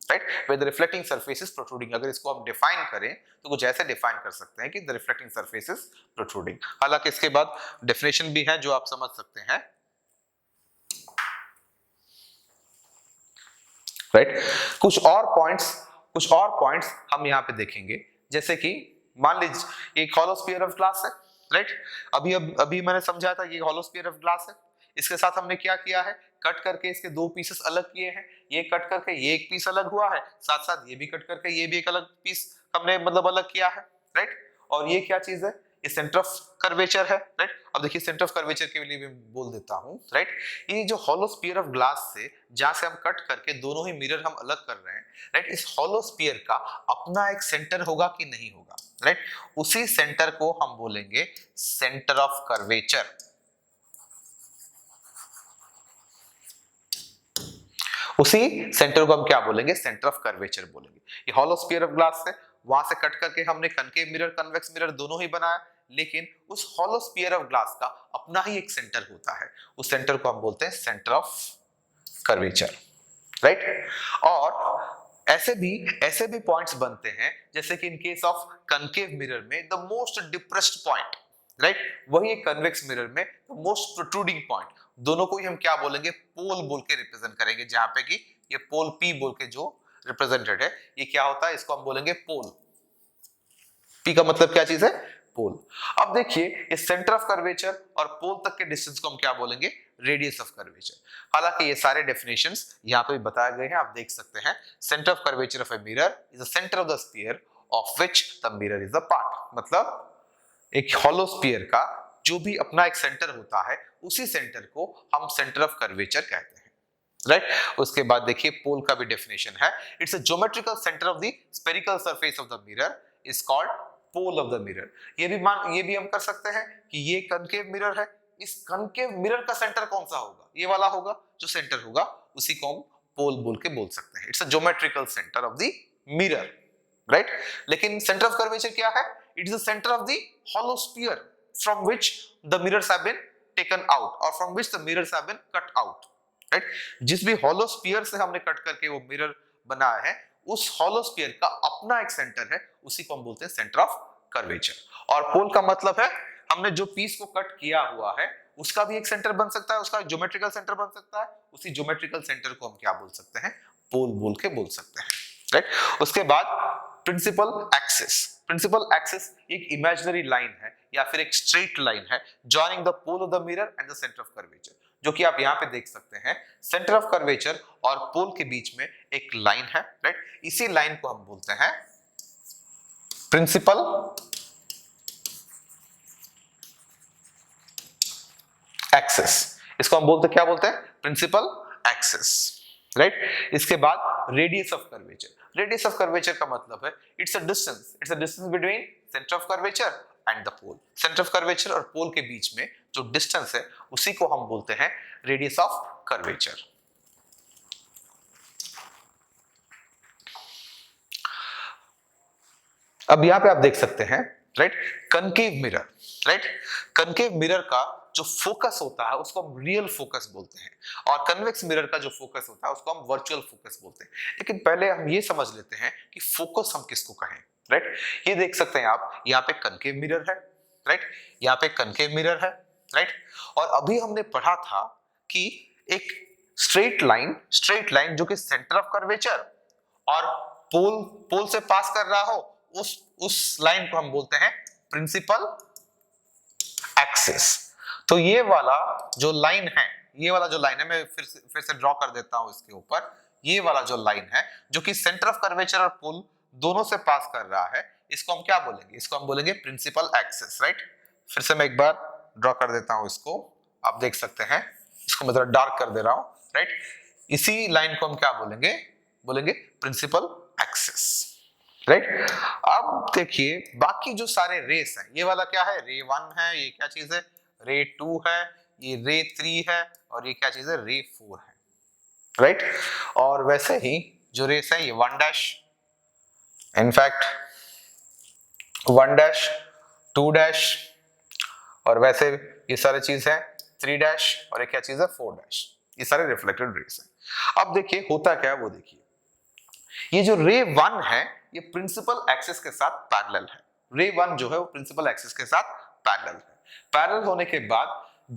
right, where the reflecting surface is protruding। अगर इसको हम डिफाइन करें तो कुछ ऐसे डिफाइन कर सकते हैं कि the reflecting surface is protruding। हालांकि इसके बाद डेफिनेशन भी है जो आप समझ सकते हैं, राइट। कुछ और पॉइंट्स हम यहाँ पे देखेंगे, जैसे कि मान लीजिए एक हॉलो स्फीयर ऑफ ग्लास है, राइट। अभी मैंने समझाया था ये हॉलो स्फीयर ऑफ ग्लास है। इसके साथ हमने क्या किया है, कट करके इसके दो पीसेस अलग किए हैं। ये कट करके ये एक पीस अलग हुआ है, साथ साथ ये भी कट करके ये भी एक अलग पीस हमने मतलब अलग किया है, राइट। और ये क्या चीज है, ये सेंटर ऑफ कर्वेचर है, राइट। अब देखिए सेंटर ऑफ कर्वेचर के लिए भी बोल देता हूं, राइट। ये जो हॉलो स्फीयर ऑफ ग्लास से जहां से हम कट करके दोनों ही मिरर हम अलग कर रहे हैं, राइट, इस हॉलो स्फीयर का अपना एक सेंटर होगा कि नहीं होगा, राइट। उसी सेंटर को हम बोलेंगे सेंटर ऑफ कर्वेचर। उसी सेंटर को हम क्या बोलेंगे, सेंटर ऑफ कर्वेचर बोलेंगे। ये हॉलो स्फीयर ऑफ ग्लास है, वहां से कट करके हमने कनकेव मिरर, कन्वेक्स मिरर दोनों ही बनाया, लेकिन उस हॉलो स्फीयर ऑफ ग्लास का अपना ही एक सेंटर होता है। उस सेंटर को हम बोलते हैं सेंटर ऑफ कर्वेचर, राइट। और ऐसे भी पॉइंट्स बनते हैं, जैसे कि in case of concave mirror में the most depressed point, right, वही कन्वेक्स मिरर में द मोस्ट प्रोट्रूडिंग पॉइंट। दोनों को ही हम क्या बोलेंगे, पोल बोल के रिप्रेजेंट करेंगे, जहां पे कि ये पोल P बोल के जो रिप्रेजेंटेड है, ये क्या होता है, इसको हम बोलेंगे पोल। P का मतलब क्या चीज है, पोल। अब देखिए इस सेंटर ऑफ कर्वेचर और पोल तक के डिस्टेंस को हम क्या बोलेंगे, रेडियस ऑफ कर्वेचर। हालांकि ये सारे डेफिनेशंस यहाँ पे बताए गए हैं, आप देख सकते हैं। Centre of curvature of a mirror is the centre of the sphere of which the mirror is a part. मतलब एक हॉलो स्फीयर का जो भी अपना एक सेंटर होता है, उसी सेंटर को हम सेंटर ऑफ कर्वेचर कहते हैं, राइट। उसके बाद देखिए पोल का भी डेफिनेशन है। It's a geometrical centre of the spherical surface of the mirror is called pole of the mirror. ये भी हम कर सकते हैं कि ये कनकेव मिरर है, इस कनकेव मिरर का सेंटर कौन सा होगा, ये वाला होगा, जो सेंटर होगा उसी को हम पोल बोल के बोल सकते हैं। It's a geometrical centre of the mirror, right. लेकिन सेंटर ऑफ कर्वेचर क्या है? It is the centre of the hollow sphere from which the mirrors have been taken out और from which the mirrors have been cut out, right. जिस भी hollow sphere से हमने cut करके वो mirror बनाया है, उस हॉलो स्फीयर का अपना एक सेंटर है, उसी को हम बोलते हैं सेंटर ऑफ कर्वेचर। और पोल का मतलब है हमने जो पीस को कट किया हुआ है उसका भी एक सेंटर बन सकता है, उसका ज्योमेट्रिकल सेंटर बन सकता है, उसी ज्योमेट्रिकल सेंटर को हम क्या बोल सकते हैं? पोल बोल के बोल सकते हैं, राइट। उसके बाद प्रिंसिपल एक्सिस। प्रिंसिपल एक्सिस एक इमेजिनरी लाइन है या फिर एक स्ट्रेट लाइन है joining the pole of the mirror and the centre of curvature, जो कि आप यहाँ पे देख सकते हैं। सेंटर ऑफ कर्वेचर और पोल के बीच में एक लाइन है, राइट। इसी लाइन को हम बोलते हैं प्रिंसिपल एक्सिस। इसको हम बोलते क्या बोलते हैं? Principal axis, right. इसके बाद radius of curvature. Radius of curvature का मतलब है it's a distance between centre of curvature and the pole. Centre of curvature और पोल के बीच में जो डिस्टेंस है उसी को हम बोलते हैं रेडियस ऑफ कर्वेचर। अब यहां पे आप देख सकते हैं, right, concave mirror, right. Concave mirror का जो फोकस होता है उसको हम रियल फोकस बोलते हैं, और कन्वेक्स मिरर का जो फोकस होता है उसको हम वर्चुअल फोकस बोलते हैं। लेकिन पहले हम ये समझ लेते हैं कि फोकस हम किसको कहें, राइट। ये देख सकते हैं आप, यहाँ पे कनकेव मिरर है, राइट, यहाँ पे कनकेव मिरर है, राइट। और अभी हमने पढ़ा था कि एक स्ट्रेट लाइन जो कि सेंटर ऑफ कर्वेचर और पोल से पास कर रहा हो, उस लाइन को हम बोलते हैं प्रिंसिपल एक्सिस। तो ये वाला जो लाइन है, मैं फिर से ड्रॉ कर देता हूं इसके ऊपर। ये वाला जो लाइन है जो कि सेंटर ऑफ कर्वेचर और पोल दोनों से पास कर रहा है, इसको हम क्या बोलेंगे? इसको हम बोलेंगे प्रिंसिपल एक्सिस, राइट। फिर से मैं एक बार ड्रॉ कर देता हूं इसको, आप देख सकते हैं। इसको मैं थोड़ा डार्क कर दे रहा हूं, राइट। इसी लाइन को हम क्या बोलेंगे प्रिंसिपल एक्सिस, राइट। अब देखिए बाकी जो सारे रेस हैं, ये वाला क्या है? रे 1 है, ये क्या चीज है? रे 2 है, ये रे 3 है, और ये क्या चीज है? रे 4 है, राइट। और वैसे ही जो रेस है ये 1 डैश, इनफैक्ट 1 डैश, 2 डैश, और वैसे ये सारी चीज है 3 डैश, और ये क्या चीज है? 4 डैश। ये सारे रिफ्लेक्टेड रेस है। अब देखिए होता क्या है वो देखिए। ये जो रे 1 है ये प्रिंसिपल एक्सिस के साथ पैरेलल है। रे 1 जो है वो प्रिंसिपल एक्सिस के साथ पैरेलल है। पैरेलल होने के बाद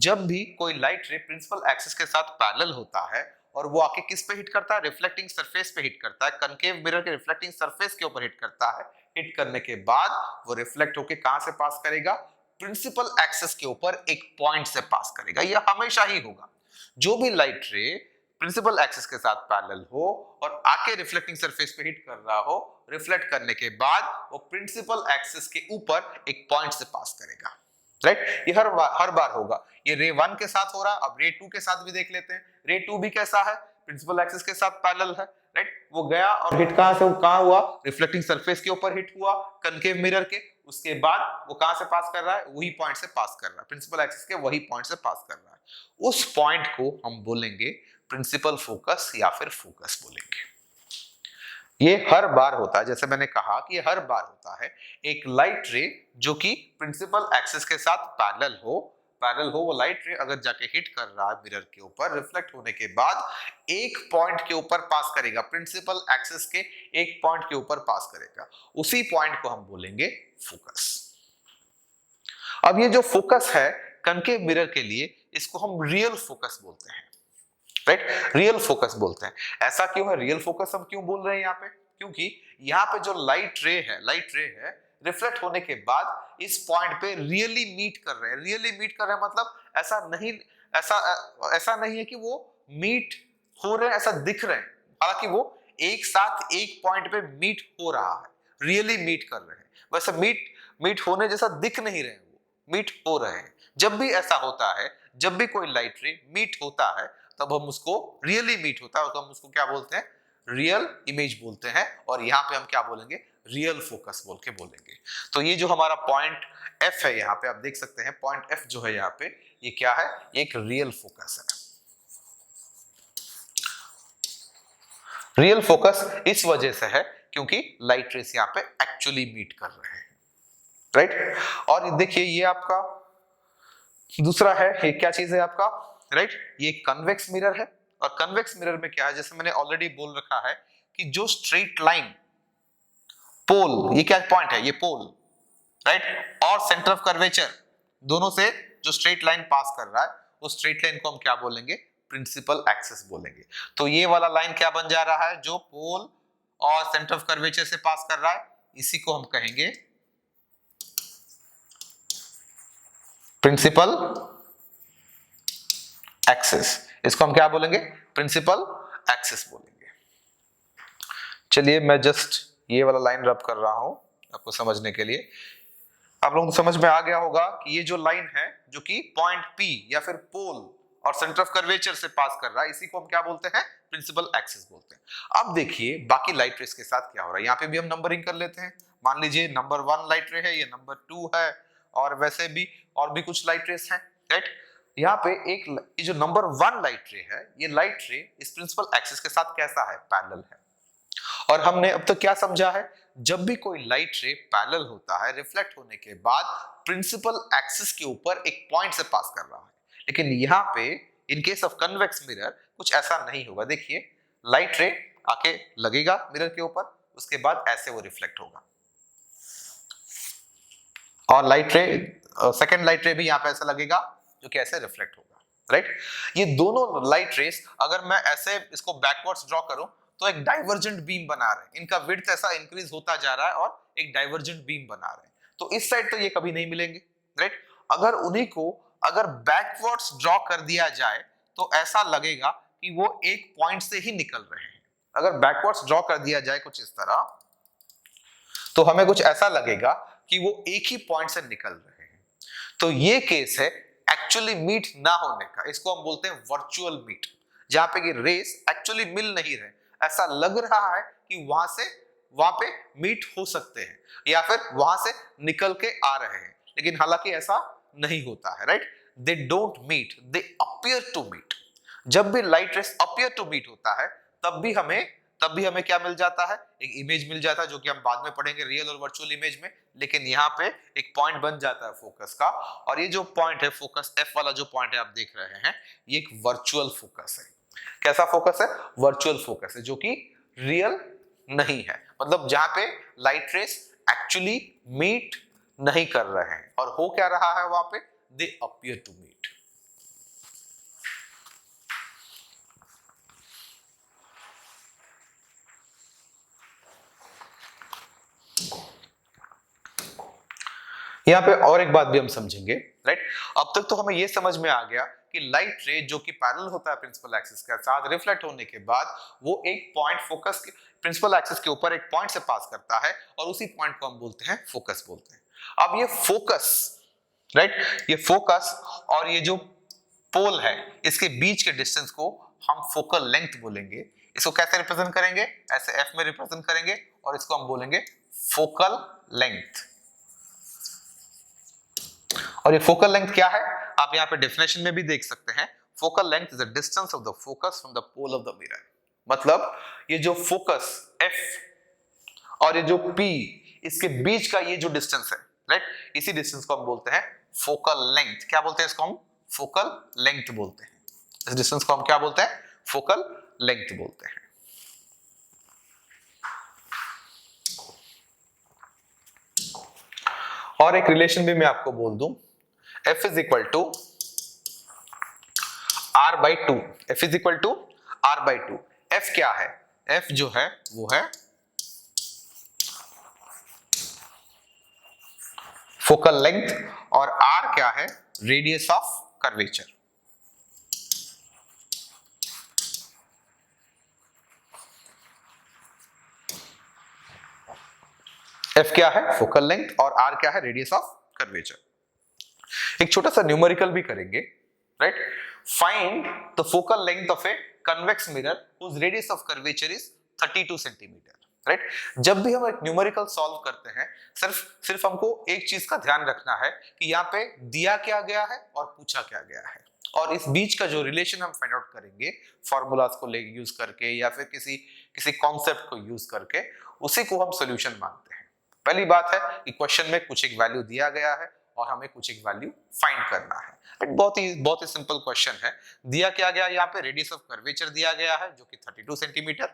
जब भी कोई लाइट रे प्रिंसिपल एक्सिस के साथ पैरेलल होता है और वो आके किस पे हिट करता है? रिफ्लेक्टिंग सरफेस पे हिट करता है। कनकेव मिरर के रिफ्लेक्टिंग सरफेस के ऊपर हिट करता है। हिट करने के बाद वो रिफ्लेक्ट होके कहां से पास करेगा? प्रिंसिपल एक्सिस के ऊपर एक पॉइंट से पास करेगा। ये हमेशा ही होगा। जो भी लाइट रे प्रिंसिपल एक्सिस के साथ पैरेलल हो और आके रिफ्लेक्टिंग सरफेस पे हिट कर रहा हो, रिफ्लेक्ट करने के बाद वो प्रिंसिपल एक्सिस के ऊपर एक पॉइंट से पास करेगा, राइट। ये हर बार होगा। ये रे 1 के साथ हो रहा है, अब रे 2 के साथ भी देख लेते हैं। रे 2 भी कैसा है? प्रिंसिपल एक्सिस के साथ पैरेलल है, राइट। वो गया और हिट कहां हुआ? रिफ्लेक्टिंग सरफेस के ऊपर हिट हुआ, कनकेव मिरर के। उसके बाद वो कहां से पास कर रहा है? वही पॉइंट से पास कर रहा है, प्रिंसिपल एक्सिस के वही पॉइंट से पास कर रहा है। उस पॉइंट को हम बोलेंगे प्रिंसिपल फोकस या फिर फोकस बोलेंगे। ये हर बार होता है, जैसे मैंने कहा कि ये हर बार होता है। एक लाइट रे जो कि प्रिंसिपल एक्सिस के साथ पैरेलल हो, वो लाइट रे अगर जाके हिट कर रहा है मिरर के ऊपर, रिफ्लेक्ट होने के बाद एक पॉइंट के ऊपर पास करेगा, प्रिंसिपल एक्सिस के एक पॉइंट के ऊपर पास करेगा। उसी पॉइंट को हम बोलेंगे फोकस। अब ये जो फोकस है कनकेव मिरर के लिए, इसको हम रियल फोकस बोलते हैं, राइट। रियल फोकस बोलते हैं। ऐसा क्यों है? रियल फोकस हम क्यों बोल रहे हैं यहाँ पे? क्योंकि यहाँ पे जो लाइट रे है रिफ्लेक्ट होने के बाद इस पॉइंट पे रियली मीट कर रहे हैं। मतलब ऐसा ऐसा नहीं है कि वो मीट हो रहे हैं, ऐसा दिख रहे हैं, हालांकि वो एक साथ एक पॉइंट पे मीट हो रहा है, रियली मीट कर रहे हैं, वैसे मीट होने जैसा दिख नहीं रहे हैं, वो मीट हो रहे हैं। जब भी ऐसा होता है, जब भी कोई लाइट रे मीट होता है, तब हम उसको रियली मीट होता है, तो हम उसको क्या बोलते हैं, रियल इमेज बोलते हैं। और यहाँ पे हम क्या बोलेंगे, रियल फोकस बोल के बोलेंगे। तो ये जो हमारा पॉइंट एफ है, यहाँ पे आप देख सकते हैं पॉइंट एफ जो है यहाँ पे, ये क्या है, एक रियल फोकस है। रियल फोकस इस वजह से है क्योंकि लाइट रेस यहाँ पे एक्चुअली मीट कर रहे हैं, राइट। और देखिए ये आपका दूसरा है, ये क्या चीज है आपका, राइट, ये कन्वेक्स मिरर है। और कन्वेक्स मिरर में क्या है, जैसे मैंने ऑलरेडी बोल रखा है कि जो स्ट्रेट लाइन पोल, ये क्या पॉइंट है, ये पोल, राइट, और सेंटर ऑफ कर्वेचर दोनों से जो स्ट्रेट लाइन पास कर रहा है, उस स्ट्रेट लाइन को हम क्या बोलेंगे, प्रिंसिपल एक्सिस बोलेंगे। तो ये वाला लाइन क्या बन जा रहा है, जो पोल और सेंटर ऑफ कर्वेचर से पास कर रहा है, इसी को हम कहेंगे प्रिंसिपल एक्सिस। इसको हम क्या बोलेंगे, प्रिंसिपल एक्सिस बोलेंगे। चलिए मैं जस्ट ये वाला लाइन रब कर रहा हूं आपको समझने के लिए। आप लोगों को समझ में आ गया होगा कि ये जो लाइन है जो कि पॉइंट P या फिर पोल और सेंटर ऑफ कर्वेचर से पास कर रहा है, इसी को हम क्या बोलते हैं, प्रिंसिपल एक्सिस बोलते हैं। अब देखिए बाकी लाइट रेस के साथ क्या हो रहा है, यहाँ पे भी हम नंबरिंग कर लेते हैं। मान लीजिए नंबर 1 लाइट रे है, ये नंबर 2 है, और वैसे भी और भी कुछ लाइट रेस हैं, राइट। यहाँ पे एक जो नंबर 1 लाइट रे है, ये लाइट रे इस प्रिंसिपल एक्सिस के साथ कैसा है, पैरेलल है। और हमने अब तक क्या समझा है, जब भी कोई लाइट रे पैरेलल होता है, रिफ्लेक्ट होने के बाद प्रिंसिपल एक्सिस के ऊपर एक पॉइंट से पास कर रहा है। लेकिन यहाँ पे इन केस ऑफ कन्वेक्स मिरर कुछ ऐसा नहीं होगा। देखिए लाइट रे आके लगेगा मिरर के ऊपर, उसके बाद ऐसे वो रिफ्लेक्ट होगा, और लाइट रे सेकंड लाइट रे भी यहाँ पे ऐसा लगेगा जो कि ऐसे रिफ्लेक्ट होगा, राइट। ये दोनों लाइट रेस अगर मैं ऐसे इसको बैकवर्ड्स ड्रॉ करूं तो एक डाइवर्जेंट बीम बना रहे हैं, इनका विड्थ ऐसा इंक्रीज होता जा रहा है और एक डाइवर्जेंट बीम बना रहे हैं। तो इस साइड तो ये कभी नहीं मिलेंगे, राइट। अगर उन्हीं को अगर बैकवर्ड्स ड्रॉ कर दिया जाए तो ऐसा लगेगा कि वो एक पॉइंट से ही निकल रहे हैं। अगर बैकवर्ड्स ड्रॉ कर दिया जाए कुछ इस तरह, तो हमें कुछ ऐसा लगेगा कि वो एक ही पॉइंट से निकल रहे हैं। तो ये केस है एक्चुअली मीट ना होने का, इसको हम बोलते हैं वर्चुअल मीट, जहां पे कि रेस एक्चुअली मिल नहीं रहे, ऐसा लग रहा है कि वहां पे मीट हो सकते हैं या फिर वहां से निकल के आ रहे हैं, लेकिन हालांकि ऐसा नहीं होता है, right. They don't meet, they appear to meet. जब भी light rays appear to meet होता है तब भी हमें क्या मिल जाता है, एक इमेज मिल जाता है, जो कि हम बाद में पढ़ेंगे रियल और वर्चुअल इमेज में। लेकिन यहाँ पे एक पॉइंट बन जाता है फोकस का, और ये जो पॉइंट है फोकस एफ वाला जो पॉइंट है आप देख रहे हैं, ये एक वर्चुअल फोकस है। कैसा फोकस है, वर्चुअल फोकस है, जो कि रियल नहीं है। मतलब जहां पे लाइट रेस एक्चुअली मीट नहीं कर रहे हैं, और हो क्या रहा है वहां पे, दे अपीयर टू मीट। यहाँ पे और एक बात भी हम समझेंगे, राइट। अब तक तो हमें ये समझ में आ गया कि लाइट रे जो कि पैरेलल होता है प्रिंसिपल एक्सिस के साथ, रिफ्लेक्ट होने के बाद वो एक पॉइंट फोकस के प्रिंसिपल एक्सिस के ऊपर एक पॉइंट से पास करता है, और उसी पॉइंट को हम बोलते हैं फोकस बोलते हैं। अब ये फोकस, राइट, ये फोकस और ये जो पोल है, इसके बीच के डिस्टेंस को हम फोकल लेंथ बोलेंगे। इसको कैसे रिप्रेजेंट करेंगे, ऐसे एफ में रिप्रेजेंट करेंगे, और इसको हम बोलेंगे फोकल लेंथ। और ये फोकल लेंथ क्या है, आप यहाँ पे डेफिनेशन में भी देख सकते हैं, focal length is the distance of the focus from the pole of the mirror. मतलब ये जो फोकस F और ये जो P, इसके बीच का ये जो डिस्टेंस है, राइट, इसी डिस्टेंस को हम बोलते हैं फोकल लेंथ। क्या बोलते हैं इसको हम, फोकल लेंथ बोलते हैं। इस डिस्टेंस को हम क्या बोलते हैं, फोकल लेंथ बोलते हैं। और एक रिलेशन भी मैं आपको बोल दूं, F is equal to R by 2। F is equal to R by 2। F क्या है, F जो है वो है फोकल लेंथ, और R क्या है, रेडियस ऑफ कर्वेचर। एफ क्या है फोकल लेंथ और आर क्या है रेडियस ऑफ कर्वेचर। एक छोटा सा न्यूमेरिकल भी करेंगे, right. Find the focal length of a convex mirror whose radius of curvature is 32 centimetre, right. जब भी हम एक न्यूमेरिकल सॉल्व करते हैं सिर्फ हमको एक चीज का ध्यान रखना है कि यहाँ पे दिया क्या गया है और पूछा क्या गया है, और इस बीच का जो रिलेशन हम फाइंड आउट करेंगे फॉर्मूलाज को यूज करके या फिर किसी कॉन्सेप्ट को यूज करके, उसी को हम सॉल्यूशन मानते हैं। पहली बात है कि क्वेश्चन में कुछ एक वैल्यू दिया गया है और हमें कुछ एक वैल्यू फाइंड करना है। बहुत ही सिंपल क्वेश्चन है। दिया क्या गया यहाँ पे रेडियस ऑफ कर्वेचर दिया गया है जो कि 32 सेंटीमीटर,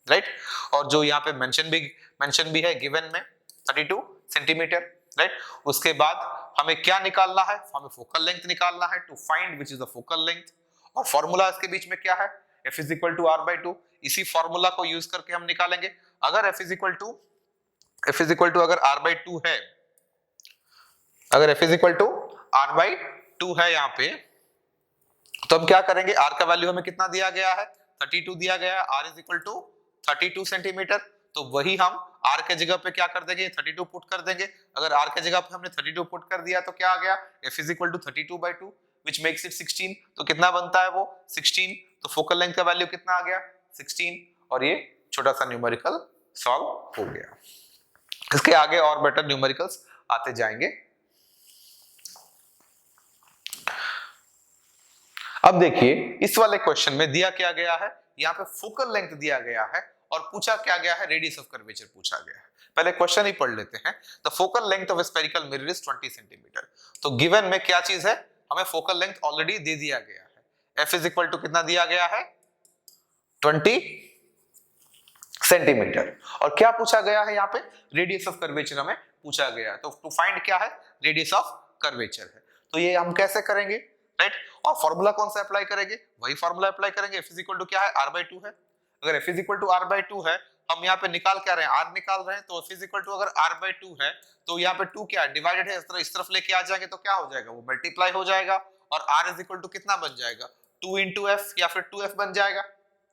राइट। और जो यहाँ पे मेंशन भी है गिवन में 32 सेंटीमीटर, राइट। उसके बाद हमें क्या निकालना है, हमें फोकल लेंथ निकालना है to find which is the focal length, और फॉर्मूला इसके बीच में क्या है F is equal to R by two. इसी फॉर्मूला को यूज करके हम निकालेंगे। अगर F इज इक्वल टू अगर आर बाई टू है, अगर F is equal to R by two है यहाँ पे, तो हम क्या करेंगे, आर का वैल्यू हमें कितना दिया गया है 32 दिया गया है, R is equal to 32 centimetre. तो वही हम r के जगह पे क्या कर देंगे 32 पुट कर देंगे। अगर r के जगह पे हमने 32 पुट कर दिया तो क्या आ गया f is equal to 32/2 which makes it 16। तो कितना बनता है वो 16। तो फोकल लेंथ का वैल्यू कितना आ गया 16, और ये छोटा सा न्यूमेरिकल सॉल्व हो गया। इसके आगे और बेटर न्यूमेरिकल्स आते जाएंगे। अब देखिए इस वाले क्वेश्चन में दिया क्या गया है, यहाँ पे फोकल लेंथ दिया गया है और पूछा क्या गया है रेडियस ऑफ कर्वेचर पूछा गया है। पहले क्वेश्चन ही पढ़ लेते हैं। The focal length of spherical mirror is 20 centimetre. तो गिवन में क्या चीज है, हमें फोकल लेंथ ऑलरेडी दे दिया गया है। F इज इक्वल टू कितना दिया गया है 20 सेंटीमीटर, और क्या पूछा गया है यहाँ पे रेडियस ऑफ कर्वेचर हमें पूछा गया है। तो टू फाइंड क्या है रेडियस ऑफ कर्वेचर है। तो ये हम कैसे करेंगे, राइट। और फॉर्मूला कौन सा अप्लाई करेंगे, वही फॉर्मूला अप्लाई करेंगे। F इज इक्वल टू क्या है r/2 है। अगर F is equal to r/2 है, हम यहाँ पे निकाल क्या रहे हैं r निकाल रहे हैं। तो F इज इक्वल टू अगर r/2 है तो यहाँ पे 2 क्या है डिवाइडेड है, इस तरफ लेके आ जाएंगे तो क्या हो जाएगा वो मल्टीप्लाई हो जाएगा, और r इज इक्वल टू कितना बन जाएगा 2 into f या फिर 2f बन जाएगा,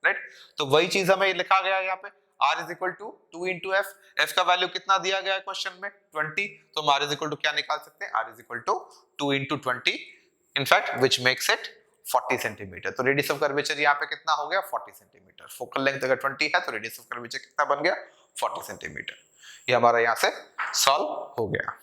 राइट। तो वही चीज हमें लिखा गया है यहाँ पे r is equal to 2 into f। f का वैल्यू कितना दिया गया है क्वेश्चन में 20, तो हम r इज इक्वल टू क्या निकाल सकते हैं r is equal to 2 into 20 in fact which makes it 40 centimetre. तो रेडियस ऑफ कर्वेचर यहाँ पे कितना हो गया 40 सेंटीमीटर। फोकल लेंथ अगर 20 है तो रेडियस ऑफ कर्वेचर कितना बन गया 40 सेंटीमीटर। ये हमारा यहाँ से सॉल्व हो गया।